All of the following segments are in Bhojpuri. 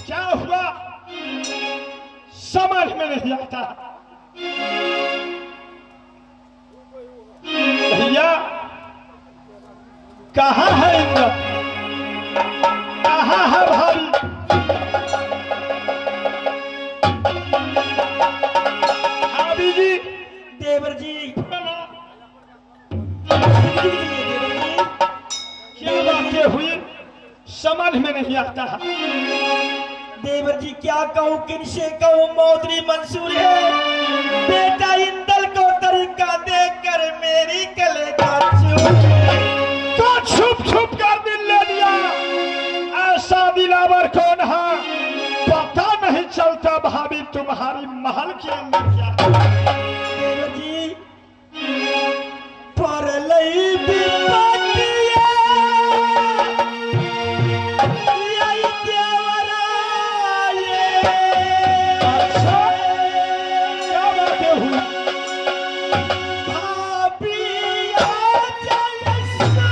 क्या हुआ समझ में नहीं आता। भैया कहाँ है इंद्र, कहाँ है भाभी? भाभी जी, देवर जी, क्या बातें हुई समझ में नहीं आता। देवर जी क्या कहूँ, किनसे कहूँ, मौतरी मंसूर है। बेटा इंदल को तरीका देखकर मेरी गले का तो छुप छुप कर दिल ले लिया। ऐसा दिलावर कौन है पता नहीं चलता। भाभी तुम्हारी महल के अंदर क्या है? देवर जी पर लई विपत्तिया यही देवराये। अच्छा क्या बातें हुई? भाभिया जलसाना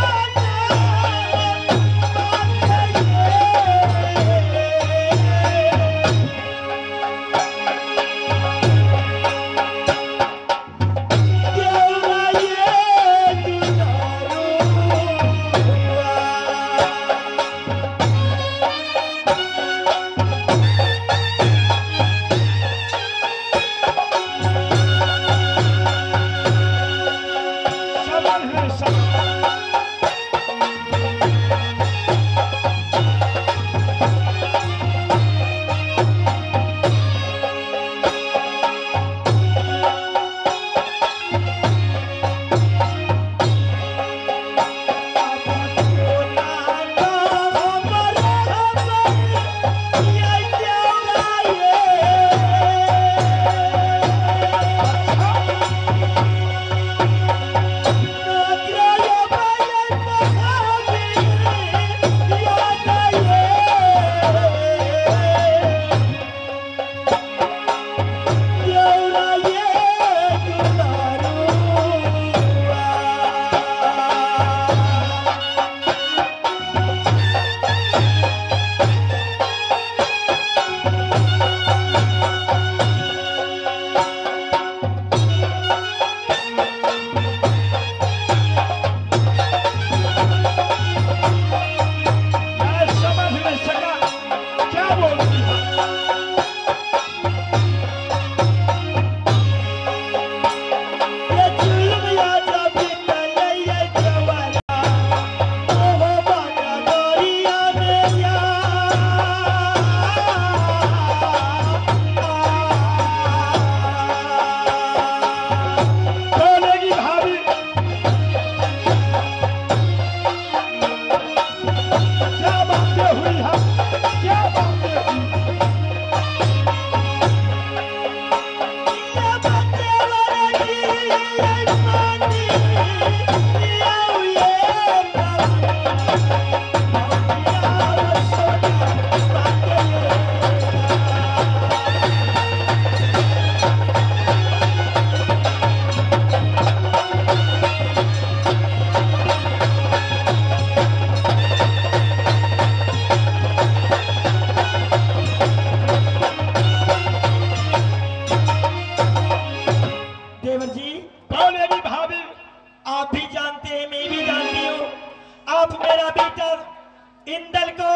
इंदल को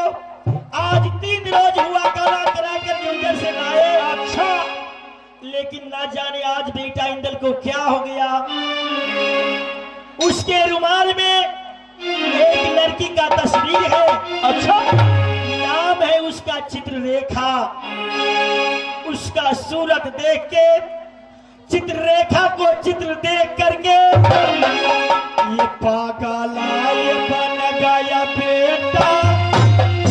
आज 3 रोज हुआ करा करा कर यूजर से लाए। अच्छा, लेकिन ना जाने आज बेटा इंदल को क्या हो गया। उसके रुमाल में एक लड़की का तस्वीर है। अच्छा, नाम है उसका चित्ररेखा। उसका सूरत देख के, चित्ररेखा को चित्र देख करके ये पागल ये बन गया बेटा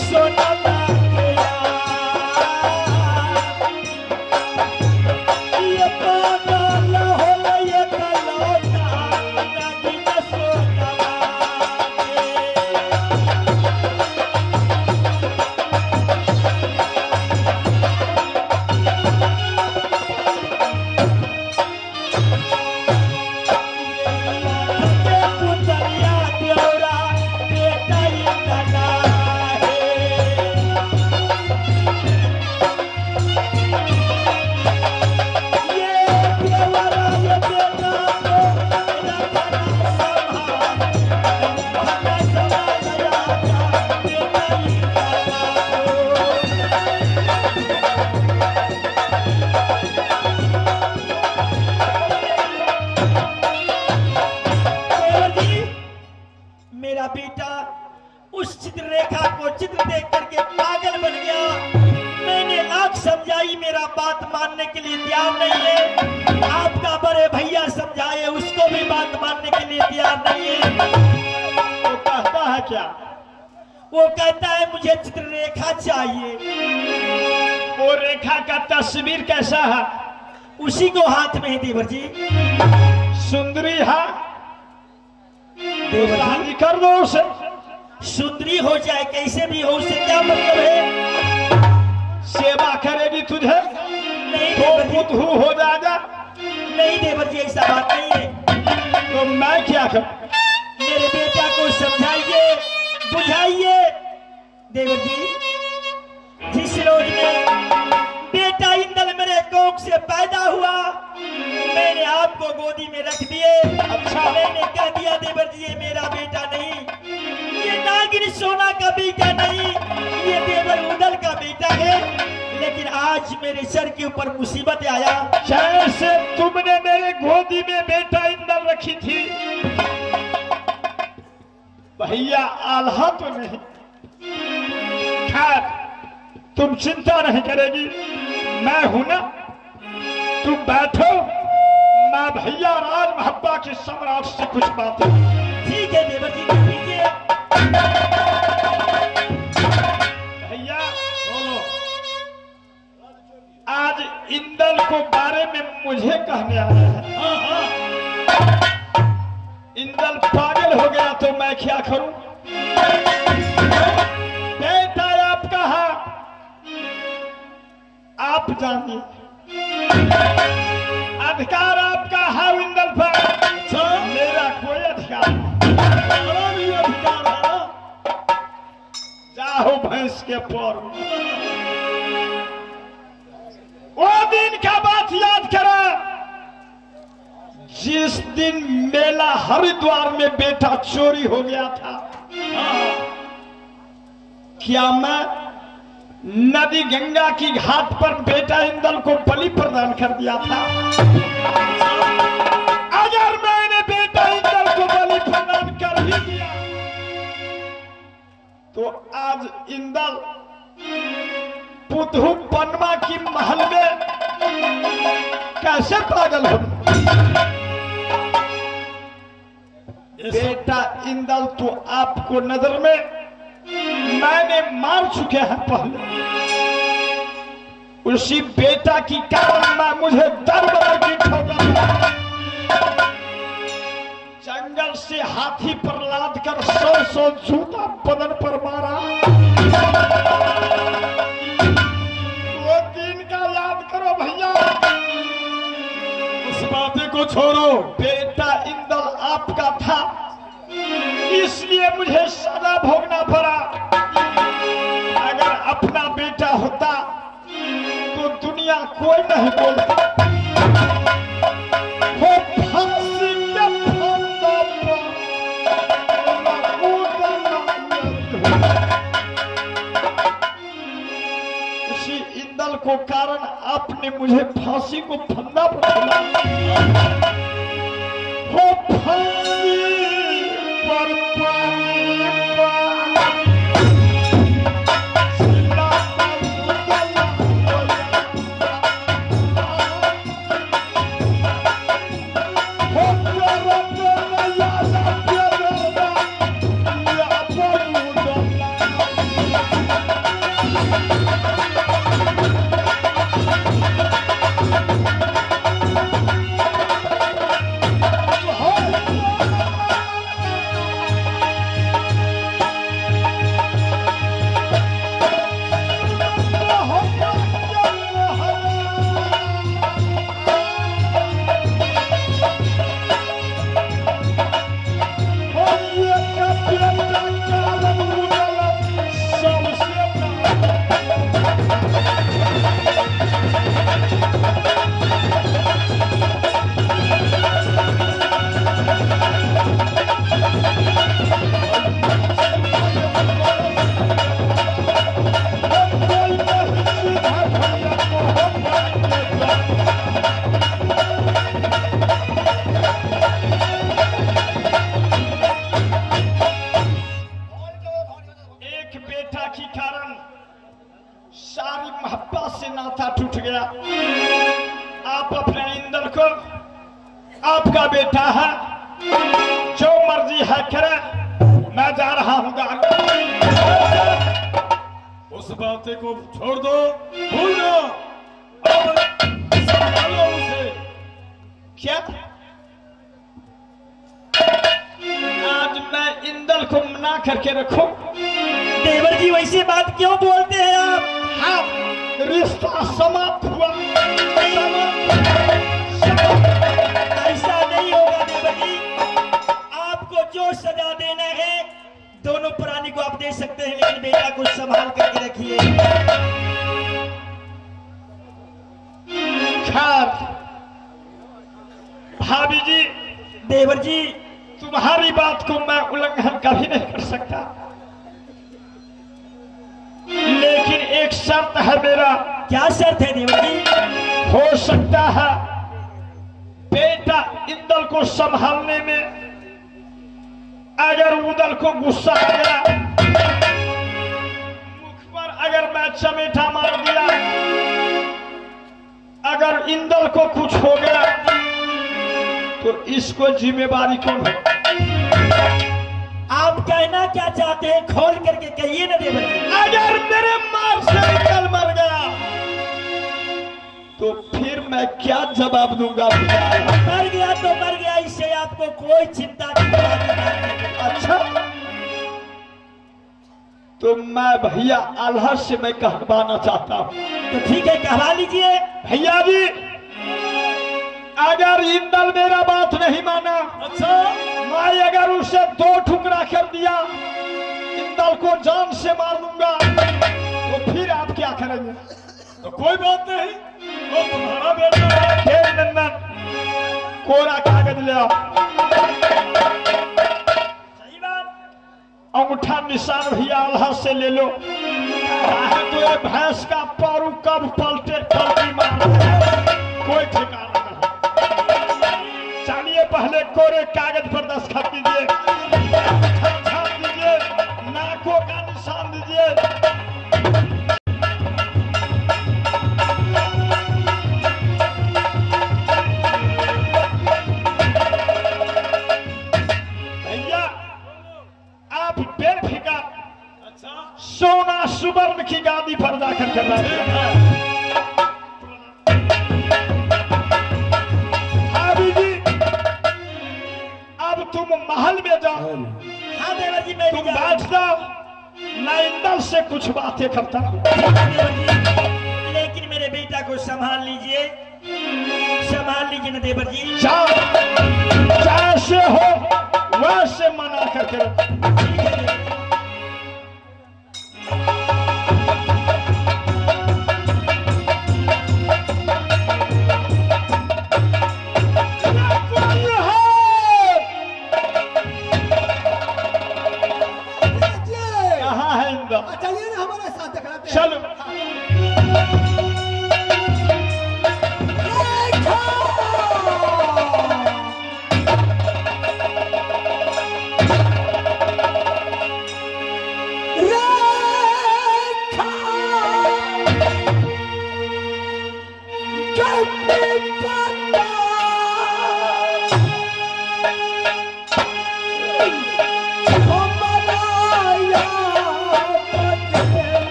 सोना गया। ये पागल हो ये कलौटा नगीना सोना मेरा बेटा उस चित्ररेखा को चित्र देख करके पागल बन गया। मैंने लाख समझाई, मेरा बात मानने के लिए तैयार नहीं है। आपका बड़े भैया समझाए, उसको भी बात मानने के लिए तैयार नहीं है। वो कहता है क्या? वो कहता है मुझे चित्ररेखा चाहिए। वो रेखा का तस्वीर कैसा है? उसी को हाथ में है देवर जी। सुंदरी है? देवर शादी जी कर दो उसे। सुंदरी हो जाए कैसे भी हो, उससे क्या मतलब है? सेवा करेगी तुझे नहीं तो देवर जी, बुद्धू हो जाएगा। नहीं देवर जी, ऐसा बात नहीं है। तो मैं क्या करूं? मेरे बेटा को समझाइए, बुझाइए। देवर जी, जिस रोज में बेटा इंदल मेरे कोख से पैदा हुआ, मैंने आपको गोदी में रख दिए। अच्छा, मैंने कह दिया देवर जी ये मेरा बेटा नहीं, ये नागिन सोना का बेटा नहीं, ये देवर उदल का बेटा है। लेकिन आज मेरे सर के ऊपर मुसीबत आया। जैसे तुमने मेरे गोदी में बेटा इंदल रखी थी, भैया आल्हा तो नहीं। खैर तुम चिंता नहीं करेगी, मैं हूं ना। तुम बैठो, मैं भैया राज महब्बा के सम्राट से कुछ बातें। ठीक है देवर जी, कह दीजिए। भैया बोलो, आज इंदल को बारे में मुझे कहने आया है। हाँ। इंदल पागल हो गया तो मैं क्या करूं? बेटा आपका है, आप जानिए। अधिकार आपका है इंदल पर, मेरा कोई अधिकार नहीं। अधिकार है ना? जाओ भैंस के पैर में। वो दिन का बात याद करा जिस दिन मेला हरिद्वार में बेटा चोरी हो गया था। क्या मैं नदी गंगा की घाट पर बेटा इंदल को बलि प्रदान कर दिया था? अगर मैंने बेटा इंदल को बलि प्रदान कर ही दिया तो आज इंदल पुतहू पनमा की महल में कैसे पागल हो? बेटा इंदल तो आपको नजर में मैंने मार चुके हैं पहले। उसी बेटा की कारण मैं मुझे दर बदर की ठोकर, जंगल से हाथी पर लाद कर 100 जूता बदन पर मारा। वो दिन का याद करो भैया। उस बातें को छोड़ो। बेटा इंदल आपका था, इसलिए मुझे सजा भोगना पड़ा। अगर अपना बेटा होता तो दुनिया कोई नहीं बोलता। वो फांसी के फंदे पर उसी इंदल को कारण आपने मुझे फांसी को फंदा पर डाला। वो फांसी पर है करे, मैं जा रहा हूँ गाँव। उस बातें को छोड़ दो, भूल जाओ, अब संभालो उसे। क्या आज मैं इंदल को मना करके रखूं? देवर जी वैसी बात क्यों बोलते हैं आप? हाँ, रिश्ता समाप्त हुआ। ऐसा नहीं होगा देवर जी, आपको जो सजा देना है दोनों प्राणी को आप दे सकते हैं, लेकिन बेटा को संभाल करके रखिए। खैर भाभी जी, देवर जी तुम्हारी बात को मैं उल्लंघन कभी नहीं कर सकता, लेकिन एक शर्त है मेरा। क्या शर्त है देवर जी? हो सकता है बेटा इंदल को संभालने में अगर उदल को गुस्सा आ गया, मुख पर अगर मैं चमेटा मार दिया, अगर इंदल को कुछ हो गया तो इसको जिम्मेवारी कौन है? आप कहना क्या चाहते हैं खोल करके कहिए ना देवर जी। अगर मेरे मार से इंदल मर गया तो फिर मैं क्या जवाब दूंगा? मर गया तो मर गया, इससे आपको कोई चिंता नहीं। अच्छा, तो मैं भैया अल्लाह से मैं कहवाना चाहता हूँ। तो ठीक है, कहवा लीजिए। भैया जी, अगर इंदल मेरा बात नहीं माना, अच्छा, मैं अगर उसे 2 टुकड़ा कर दिया, इंदल को जान से मार दूंगा, तो फिर आप क्या करेंगे? तो कोई बात नहीं, वो तुम्हारा बेटा है। हे नंदन, कोरा कागज ले आओ, सही बात। अंगूठा निशान भैया अल्लाह से ले लो। तो ये भैंस का पारू कब पलटी मार कोई ठिकाना नहीं। चलिए पहले कोरे कागज पर दस्तखत कीजिए, छाप दीजिए, नाकों का निशान दीजिए। भैया आप बेफिक्र अच्छा, सोना सुवर्ण की गादी पर जाकर के बैठिए। भाभी जी, अब तुम महल में जाओ। हाँ देवर जी, मैं भी तुम जा रहा बैठ जाओ, मैं इंदल से कुछ बातें करता हूँ। हूं। देवर जी, लेकिन मेरे बेटा को संभाल लीजिए, संभाल लीजिए ना देवर जी। जाओ, जैसे हो वैसे मना करके रखो। ठीक है देवर जी। कहाँ है इंदल? चलिए ना हमारे साथ दिखाते हैं। चलो।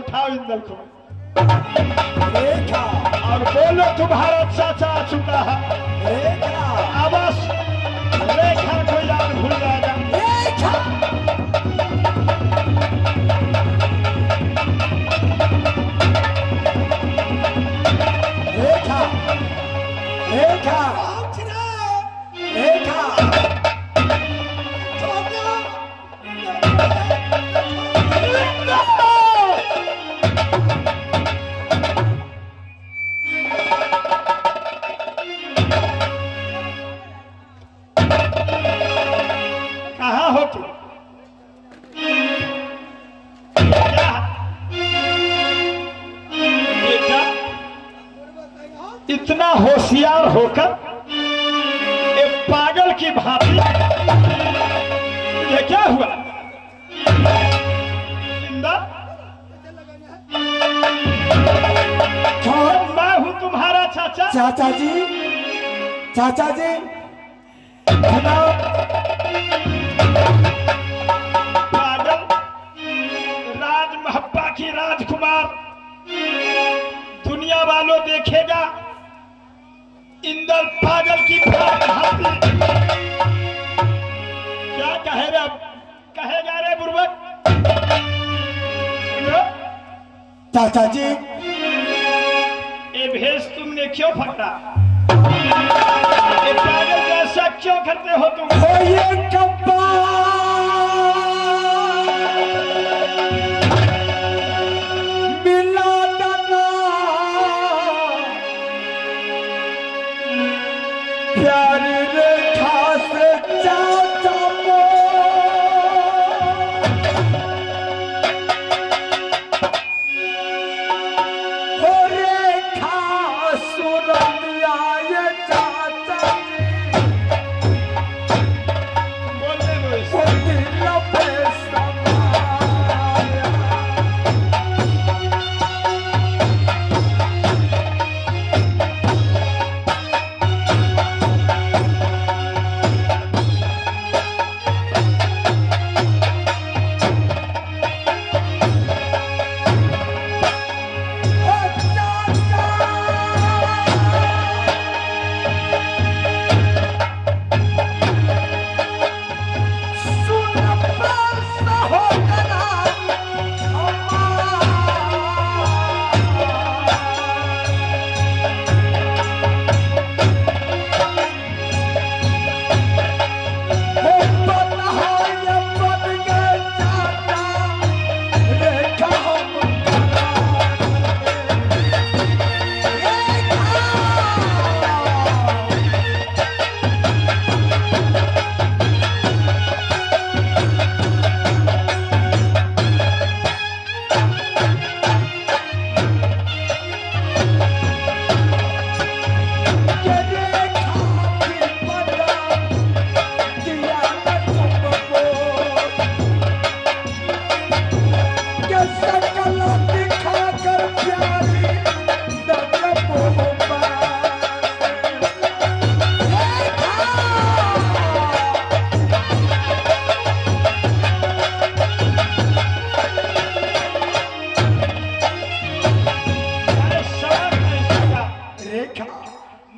उठाओ इंदल को रेखा और बोलो तुम्हारा चाचा आ चुका है। रेखा आवाज रेखा को याद भूल जाएगा। रेखा रेखा रेखा रेखा कहाँ हो तुम? बेटा इतना होशियार होकर एक पागल की भांति ये क्या हुआ? इंदा मैं हूं तुम्हारा चाचा। चाचा जी पागल राज महब्बा की राजकुमार दुनिया वालों देखेगा इंदल पागल की भांति क्या कहेगा रे बुर्बक? सुनो, चाचा जी ये भेष तुमने क्यों पकड़ा? ये पागल जैसा क्यों करते हो तुम? ये कब्बा मिला दना प्यारी रेखा से चाचा को हो रेखा सुरंदिया ये चाचा बोलने दो इसे।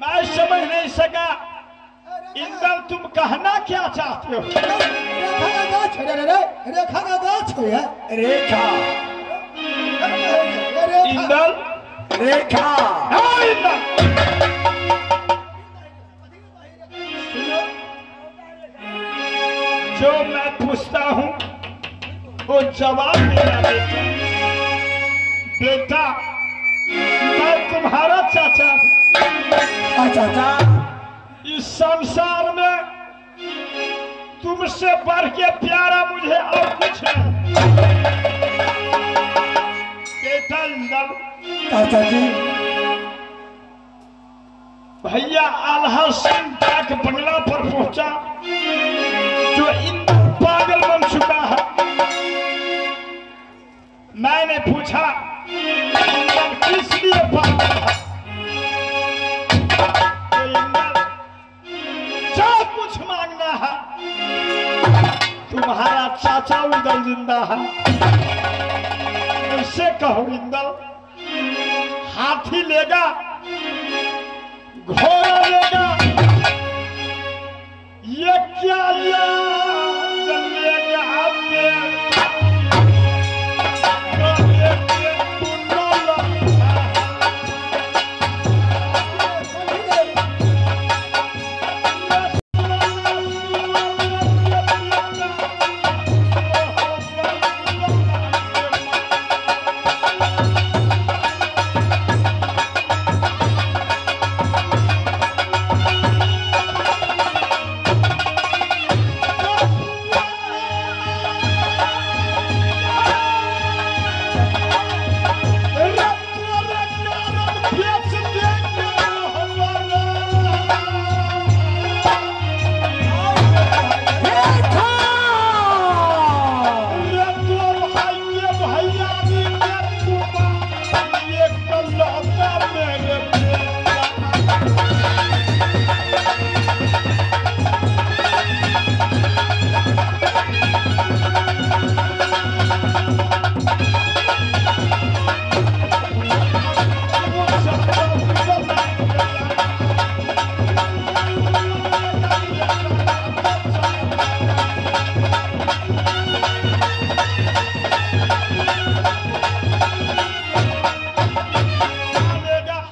मैं समझ नहीं सका इंदल तुम कहना क्या चाहते हो? रेखा का गाछ है रेखा इंदल रेखा हाँ इंदल सुनो, जो मैं पूछता हूँ वो जवाब देना बेटा। बेटा मैं तुम्हारा चाचा हूँ। चाचा इस संसार में तुमसे बढ़ के प्यारा मुझे और कुछ है। बेटा इंदल चाचा जी भैया आल्हा सिंह तक बंगला पर पहुंचा जो इंदल पागल बन चुका है। मैंने पूछा इंदल किस लिए पागल है? तो इंदल जो कुछ मांगना है तुम्हारा चाचा उदल जिंदा है, कैसे कहो इंदल, हाथी लेगा, घोड़ा लेगा, ये क्या लेगा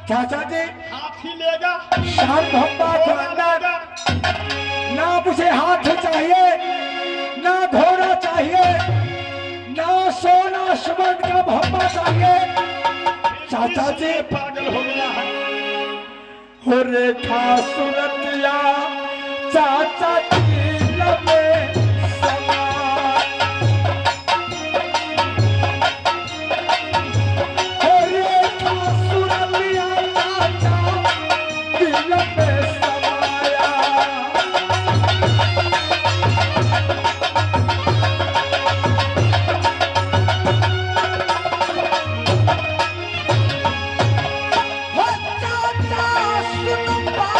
चाचा जी, हाथी लेगा, शान भब्बा को अंदर ना मुझे हाथ चाहिए, ना घोड़ा चाहिए, ना सोना सुमन का भब्बा चाहिए। चाचा जी पागल हो गया है। हो रेखा सूरतिया चाचा जी लबे समा, हो रेखा सूरतिया चाचा जी लबे समाया। हो चाचा सुनबा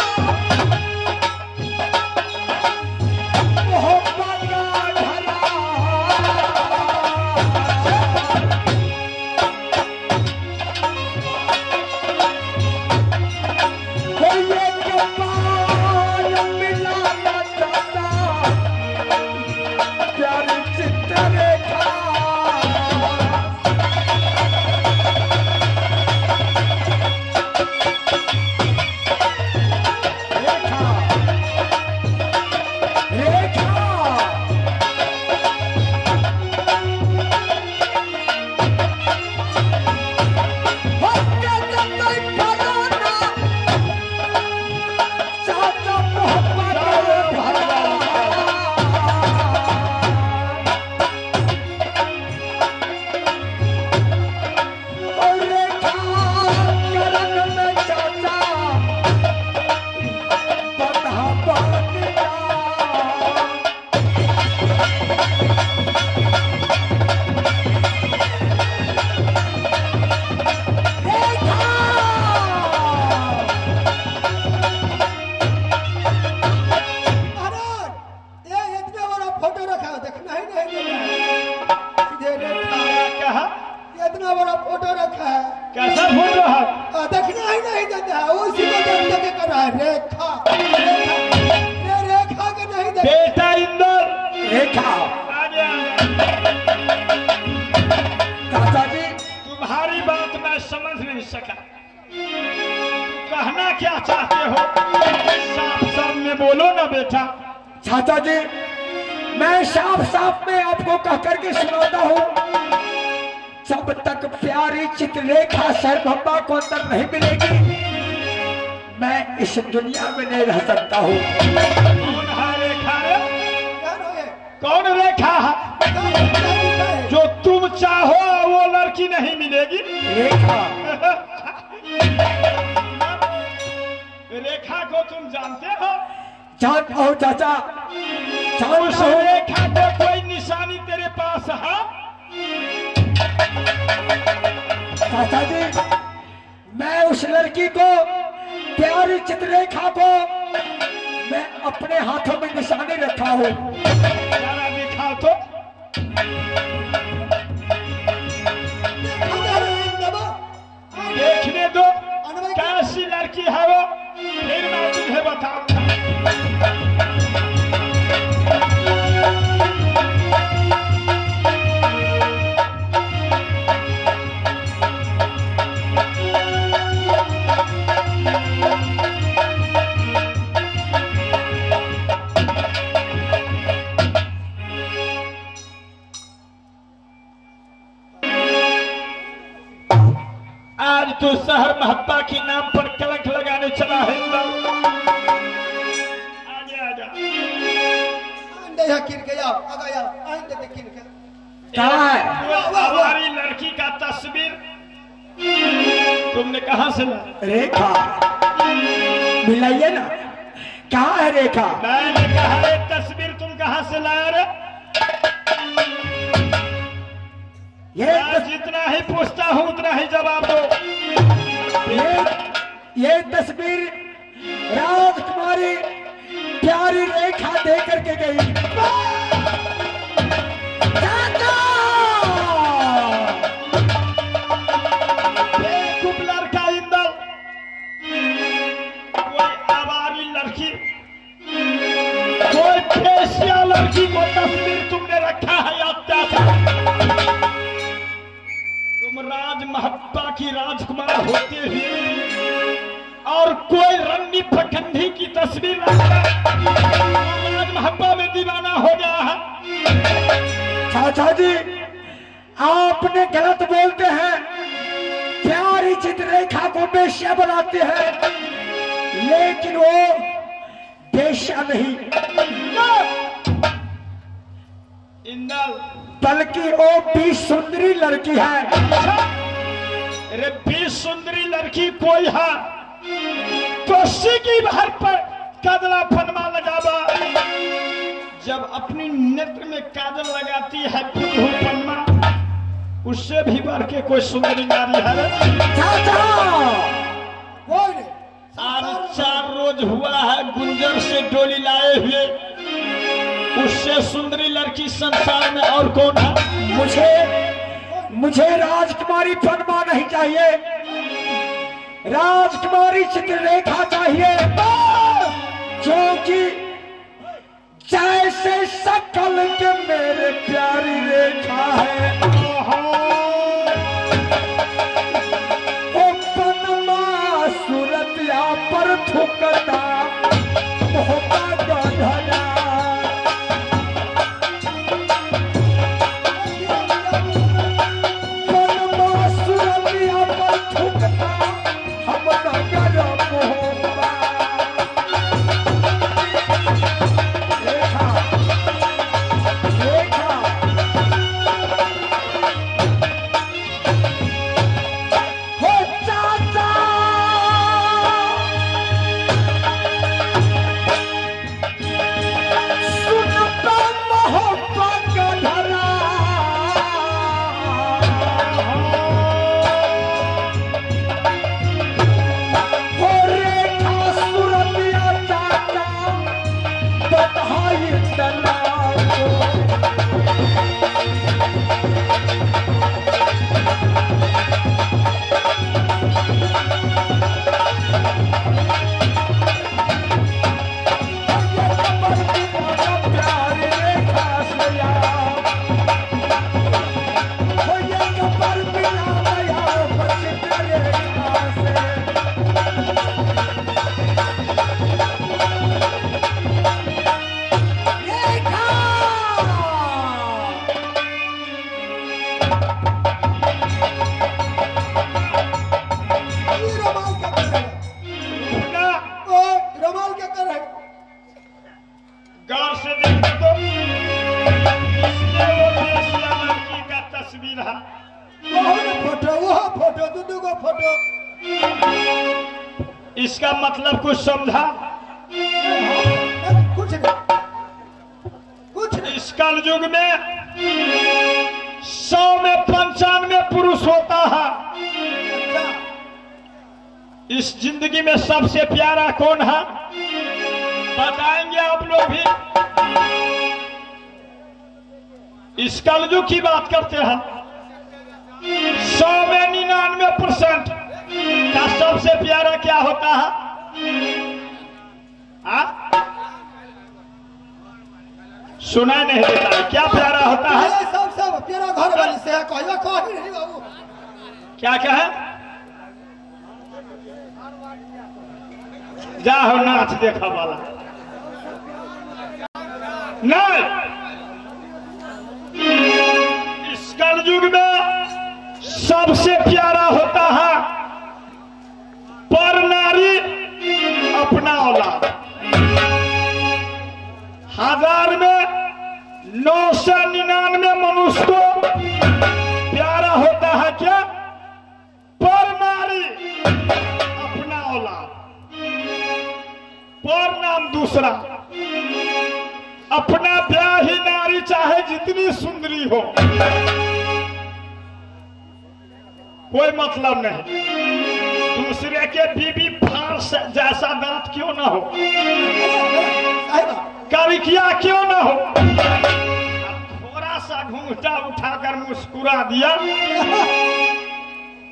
मोहब्बत का ढला, हो ये कपाल मिलाना चाहता प्यारी चित्ररेखा। रेखा रेखा हो चाचा नहीं पराना, चाचा मोहब्बत का ढला। हो रेखा करन में चाचा बता बात जा। महाराज, ये इतना बड़ा फोटो रखा है, देखना ही नहीं दे रहा है। सीधे रेखा, क्या कहा? ये इतना बड़ा फोटो रखा है, कैसा फोटो है? देखना ही नहीं देता है। उसी को देख देख के कर रहा है। रेखा रेखा, ये रेखा के नहीं देख। बेटा इंदर, रेखा आगे आगे। चाचा जी, तुम्हारी बात मैं समझ नहीं सका, कहना क्या चाहते हो? साफ साफ में बोलो ना बेटा। चाचा जी, मैं साफ साफ में आपको कह करके सुनाता हूँ, जब तक प्यारी चित्ररेखा सर्वभम्मा को अंदर नहीं मिलेगी, मैं इस दुनिया में नहीं रह सकता हूँ। कौन है रेखा रे? क्या रहे? कौन रेखा है? क्या लिखा है? जो तुम चाहो वो लड़की नहीं मिलेगी। रेखा रेखा को तुम जानते हो? जानता हूँ चाचा, उस जानता हूँ। रेखा को कोई निशानी तेरे पास है? चाचा जी, मैं उस लड़की को, प्यारी चित्ररेखा को, मैं अपने हाथों में निशानी रखा हूँ। जरा दिखाओ तो। देखा लड़की है वो, फिर मैं तुझे बताऊंगा। आज तो शहर महब्बा के नाम पर कलंक लगाने चला है। आगे आजा। आंदे यहाँ किन के आओ, आगे आओ, आंदे ते किन के। कहाँ है? हमारी लड़की का तस्वीर तुमने कहाँ से ला? रेखा मिलाइए ना, कहाँ है रेखा? मैंने कहा ये तस्वीर तुम कहाँ से लाए रे? मैं जितना ही पूछता हूँ उतना ही जवाब दो। ये तस्वीर राजकुमारी प्यारी रेखा दे करके गई। खूब लड़का इंदल, कोई आवारी लड़की, कोई पेशिया लड़की को तस्वीर तुमने रखा है अत्याचार। तुम राज महब्बा की राजकुमार होते हुए और कोई रन्नी प्रखंडी की तस्वीर रखकर राज महब्बा में दीवाना हो गया है। चाचा जी आपने गलत बोलते हैं, प्यारी चित्ररेखा को बेश्या बनाते हैं, लेकिन वो बेश्या नहीं, इंदल बल्कि वो भी सुंदरी लड़की है। अरे भी सुंदरी लड़की कोई है तो की भर पर काजला फनमा लगावा। जब अपनी नेत्र में काजल लगाती है फुदहू पन्ना, उससे भी बढ़ के कोई सुंदरी नारी है। चाचा कोई नहीं। आज 4 रोज हुआ है गुंजर से डोली लाए हुए, उससे सुंदरी लड़की संसार में और कौन है? मुझे राजकुमारी पद्मा नहीं चाहिए, राजकुमारी चित्ररेखा चाहिए, क्योंकि जैसे शकल के मेरे प्यारी रेखा है, वो पद्मा सूरतिया पर थुकता होगा गधरा। गौर से देखो तो इसमें वो बेसिया लड़की का तस्वीर है। वो फोटो दू गो फोटो। इसका मतलब कुछ समझा? कुछ नहीं, कुछ नहीं। इस कल युग में 100 में 95 पुरुष होता है। इस जिंदगी में सबसे प्यारा कौन है बताएंगे आप लोग भी? इस कलयुग की बात करते हैं। 100 में 99% का सबसे प्यारा क्या होता है? सुनाई नहीं देता है। क्या प्यारा होता है? ये सब प्यारा घर वाली से कहियो कही नहीं बाबू। क्या कहे? जा हो नाच देखा वाला नहीं। इस कलयुग में सबसे प्यारा होता है पर नारी अपना औलाद। 1000 में 999 मनुष्य को प्यारा होता है क्या? पर नारी अपना औलाद। पर नाम दूसरा। अपना ब्याही नारी चाहे जितनी सुंदरी हो, कोई मतलब नहीं। दूसरे के बीबी फांस जैसा दांत क्यों ना हो, करिकिया क्यों ना हो, थोड़ा सा घूंघटा उठाकर मुस्कुरा दिया,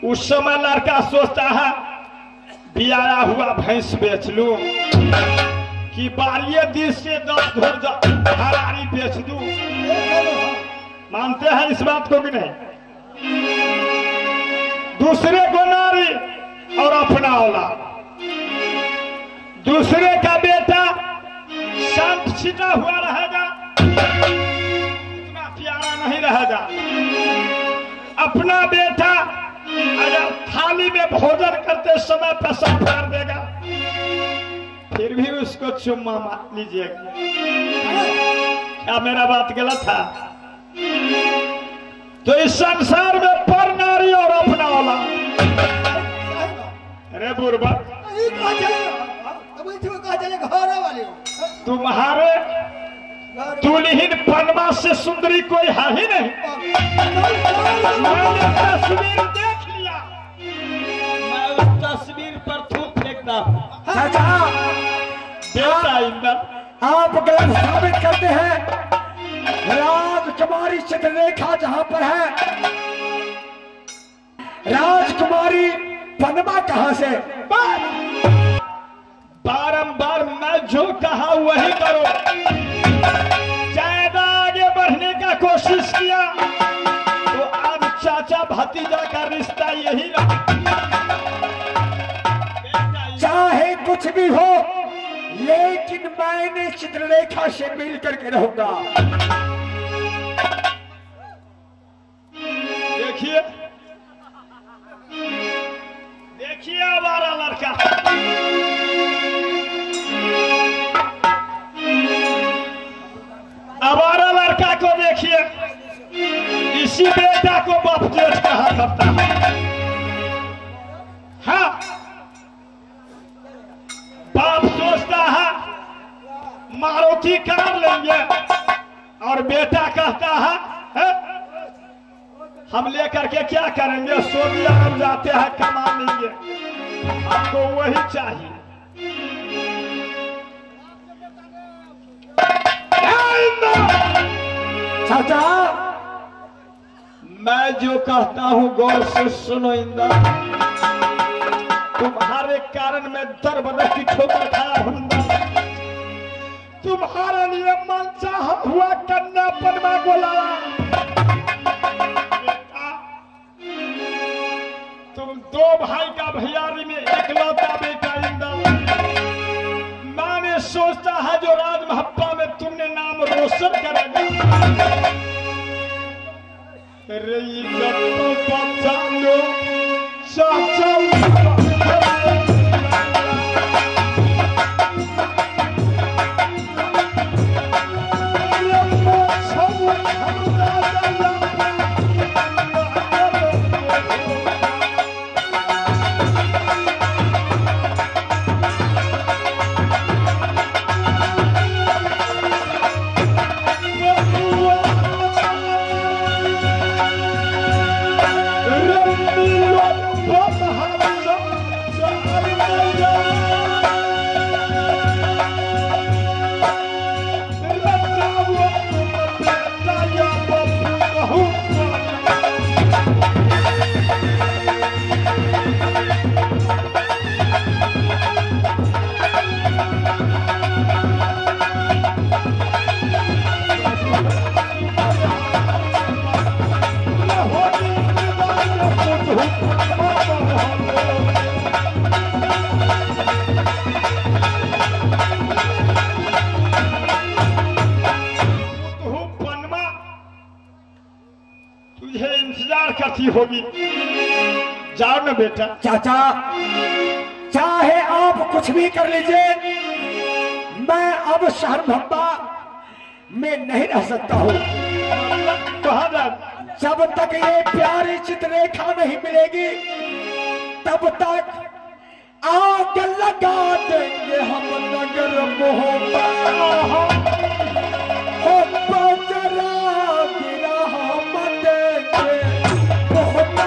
उस समय लड़का सोचता है बियाया हुआ भैंस बेच लूं कि बालिये दिस से 10 घोड़ हरारी बेच दूं। मानते हैं इस बात को कि नहीं? दूसरे को नारी और अपना औलाद। दूसरे का बेटा शांत छिटा हुआ रहेगा, उतना प्यारा नहीं रहेगा। अपना बेटा अगर थाली में भोजन करते समय पेशाब कर देगा, फिर भी उसको चुम्मा मार लीजिएगा। क्या मेरा बात गलत था? तो इस संसार में पर नारी और अपना औलाद। अरे बुरबा, तुम्हारे दुल्हन पनमा से सुंदरी कोई है ही नहीं। मैंने तस्वीर देख लिया, मैं उस तस्वीर पर थूक फेंकता हूँ। बेटा इंदर, आप गलत साबित करते हैं। राजकुमारी चित्रलेखा जहां पर है, राजकुमारी पद्मा कहां से? बारंबार मैं जो कहा वही करो। ज्यादा आगे बढ़ने का कोशिश किया तो आज चाचा भतीजा का रिश्ता यही रहा। चाहे कुछ भी हो, लेकिन मैंने चित्रलेखा से मिल करके रहूंगा। देखिए देखिए हमारा लड़का, हमारा लड़का को देखिए। इसी बेटा को बाप जेठ कहा करता है। हाँ, बाप सोचता है मारुति कार लेंगे और बेटा कहता है हम लेकर के क्या करेंगे, सऊदी अरब जाते हैं कमा लेंगे, हमको वही चाहिए। चाचा, मैं जो कहता हूं गौर से सुनो इंदर। तुम्हारे कारण मैं दर बदर की ठोकर खाया हूं। तुम्हारे लिए मनचाहा हुआ कन्या पद्मा को लाया। तुम 2 भाई का भैयारी में एकलौता बेटा इंदर। मैंने सोचता है जो राजमहप्पा में तुमने नाम रोशन करेगा। अरे इज्जत तो बचा लो चाचा। गलती होगी। जाओ ना बेटा। चाचा चाहे आप कुछ भी कर लीजिए, मैं अब शहर भंबा में नहीं रह सकता हूँ। कहाँ जा? जब तक ये प्यारी चित्ररेखा नहीं मिलेगी तब तक आग लगा देंगे हम नगर मोहब्बत। जरा गिरा हम देंगे बहुत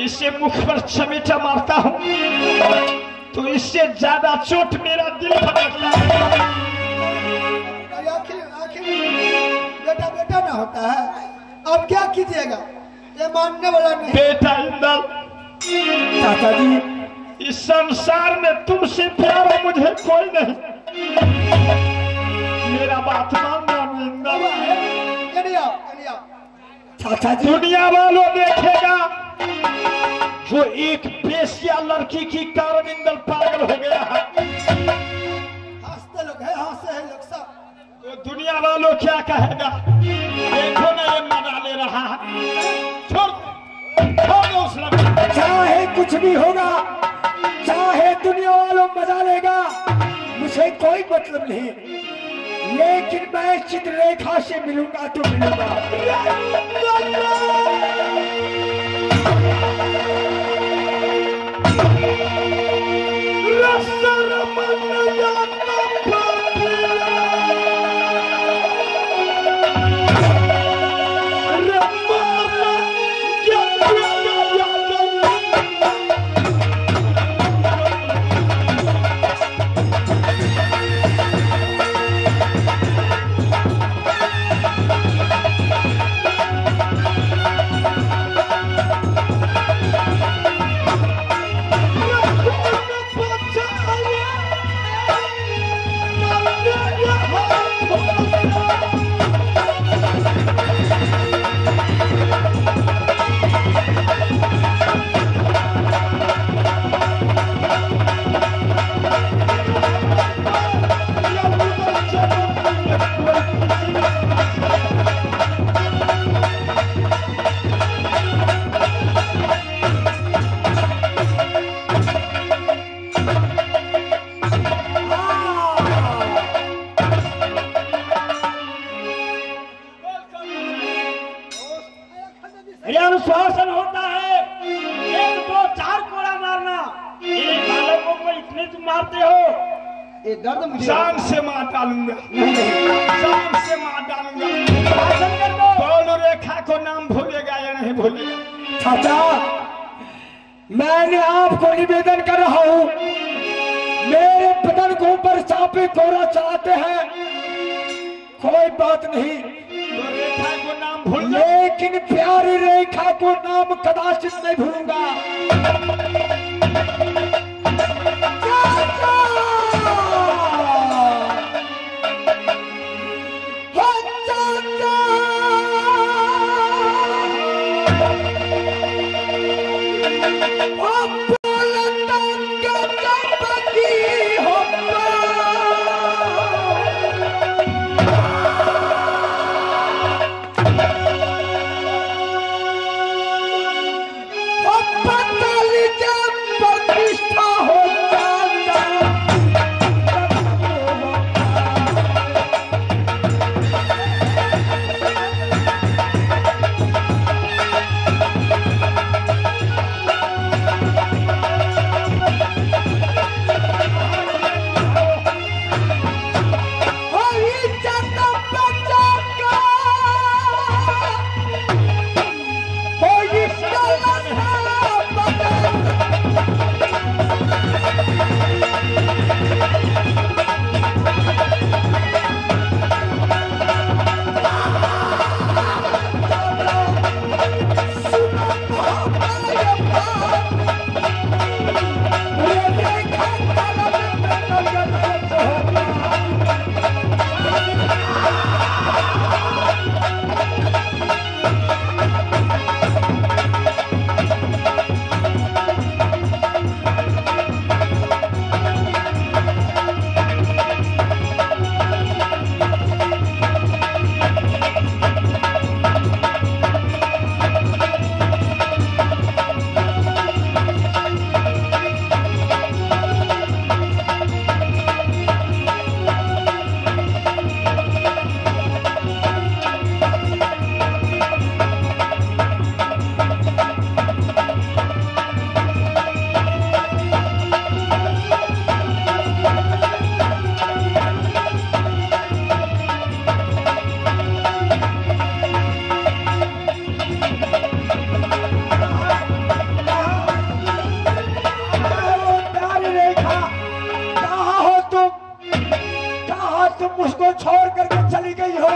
इससे मुख पर चमेटा मारता हूँ तो इससे ज्यादा चोट मेरा दिल पर लगता है। आखिर बेटा बेटा ना होता है, अब क्या कीजिएगा, ये मानने वाला नहीं। बेटा इंदल, चाचा जी इस संसार में तुमसे प्यारा मुझे कोई नहीं। मेरा बात मानना इंदल। चाचा जी दुनिया वालों देखेगा जो एक बेसिया लड़की की कारण इंदल पागल हो गया है। हंसते लोग हैं, हंसते हैं लोग सब, तो दुनिया वालों क्या कहेगा? देखो ना ये मजा ले रहा है। छोड़ दो उस लड़की। चाहे कुछ भी होगा, चाहे दुनिया वालों मजा लेगा, मुझे कोई मतलब नहीं, लेकिन मैं चित्ररेखा से मिलूंगा तो मिलूंगा। अनुशासन होता है, 1 2 4 कोड़ा मारना। ये बालकों को इतने तुम मारते हो, ये दर्द मुझे जान से मार डालूंगा, जान से मार डालूंगा। शासन कर दो। बोल रेखा को नाम भूलेगा या नहीं भूलेगा? चाचा मैंने आपको निवेदन कर रहा हूँ, मेरे बदन को ऊपर चापे कोरा चलाते हैं, कोई बात नहीं, तो रेखा को नाम भूल जा। लेकिन प्यारी रेखा को नाम कदाचित नहीं भूलूंगा। चाचा! हो चाचा! हो बोलता क्या बकी हो आज तुम मुझको छोड़ करके चली गई हो,